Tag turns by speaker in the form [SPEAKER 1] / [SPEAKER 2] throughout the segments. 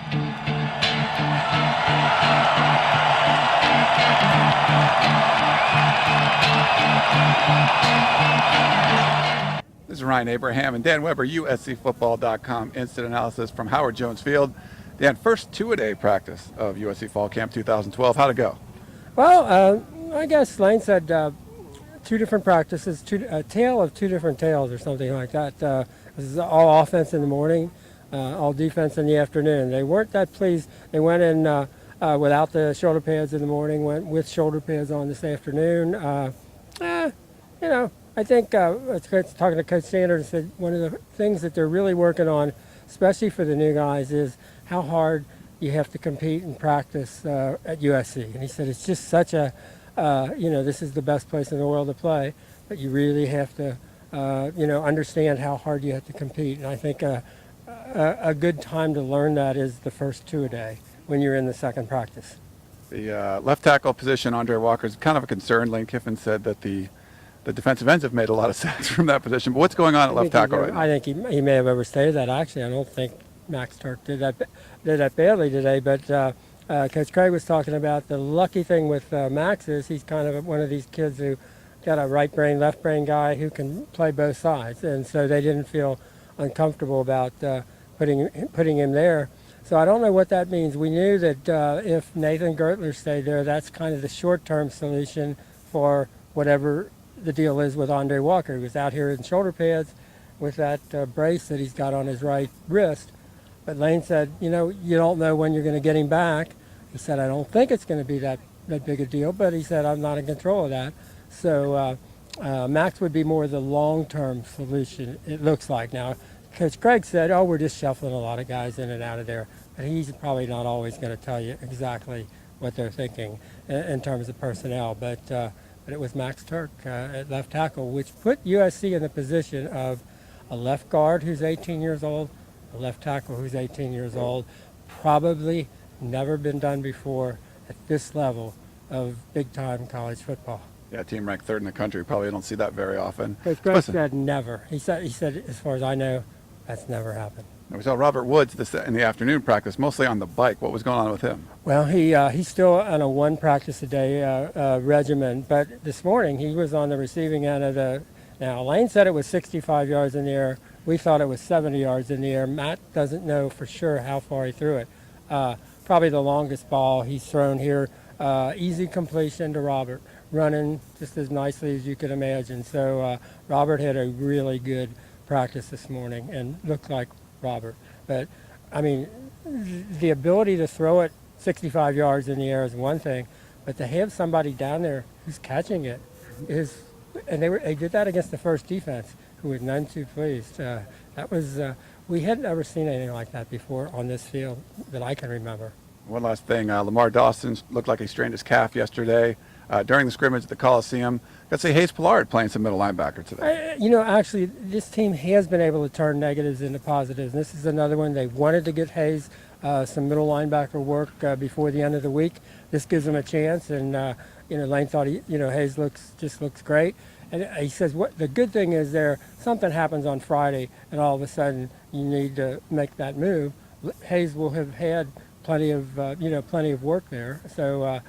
[SPEAKER 1] This is Ryan Abraham and Dan Weber, USCFootball.com instant analysis from Howard Jones Field. Dan, first two-a-day practice of USC Fall Camp 2012. How'd it go?
[SPEAKER 2] Well, I guess Lane said two different practices, a tale of two different tales or something like that. This is all offense in the morning, all defense in the afternoon. They weren't that pleased. They went in without the shoulder pads in the morning, went with shoulder pads on this afternoon. I think talking to Coach Sanders, said one of the things that they're really working on, especially for the new guys, is how hard you have to compete and practice at USC. And he said it's just such a, this is the best place in the world to play, but you really have to, understand how hard you have to compete. And I think a good time to learn that is the first two-a-day when you're in the second practice.
[SPEAKER 1] The left tackle position, Andre Walker, is kind of a concern. Lane Kiffin said that the defensive ends have made a lot of sacks from that position. But what's going on at left tackle right now?
[SPEAKER 2] I think he may have overstated that. Actually, I don't think Max Turk did that badly today. But Coach Craig was talking about the lucky thing with Max is he's kind of one of these kids who got a right brain, left brain guy who can play both sides, and so they didn't feel uncomfortable about putting him there. So I don't know what that means. We knew that if Nathan Gertler stayed there, that's kind of the short-term solution for whatever the deal is with Andre Walker. He was out here in shoulder pads with that brace that he's got on his right wrist. But Lane said, you don't know when you're going to get him back. He said, I don't think it's going to be that big a deal, but he said, I'm not in control of that. So Max would be more the long-term solution, it looks like. Now, Coach Craig said, we're just shuffling a lot of guys in and out of there. But he's probably not always going to tell you exactly what they're thinking in terms of personnel. But it was Max Turk at left tackle, which put USC in the position of a left guard who's 18 years old, a left tackle who's 18 years old, probably never been done before at this level of big-time college football.
[SPEAKER 1] Yeah, team ranked third in the country. Probably don't see that very often.
[SPEAKER 2] Coach Craig said never. He said, as far as I know, that's never happened.
[SPEAKER 1] We saw Robert Woods in the afternoon practice, mostly on the bike. What was going on with him?
[SPEAKER 2] Well, he's still on a one practice a day regimen, but this morning he was on the receiving end of the. Now, Lane said it was 65 yards in the air. We thought it was 70 yards in the air. Matt doesn't know for sure how far he threw it. Probably the longest ball he's thrown here. Easy completion to Robert, running just as nicely as you could imagine. So Robert had a really good practice this morning and looked like Robert. But, I mean, the ability to throw it 65 yards in the air is one thing, but to have somebody down there who's catching it is, and they did that against the first defense, who was none too pleased. That was, we hadn't ever seen anything like that before on this field that I can remember.
[SPEAKER 1] One last thing, Lamar Dawson looked like he strained his calf yesterday during the scrimmage at the Coliseum. Got to see Hayes Pillard playing some middle linebacker today.
[SPEAKER 2] Actually, this team has been able to turn negatives into positives. And this is another one. They wanted to get Hayes some middle linebacker work before the end of the week. This gives them a chance. And, Lane thought, Hayes looks great. And he says, what the good thing is something happens on Friday, and all of a sudden you need to make that move. Hayes will have had plenty of work there. So,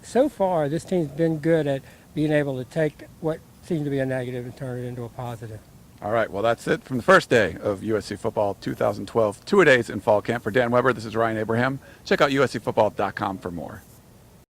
[SPEAKER 2] so far this team's been good at being able to take what seemed to be a negative and turn it into a positive.
[SPEAKER 1] All right, well, that's it from the first day of USC Football 2012. Two-a-days in fall camp. For Dan Weber, this is Ryan Abraham. Check out USCFootball.com for more.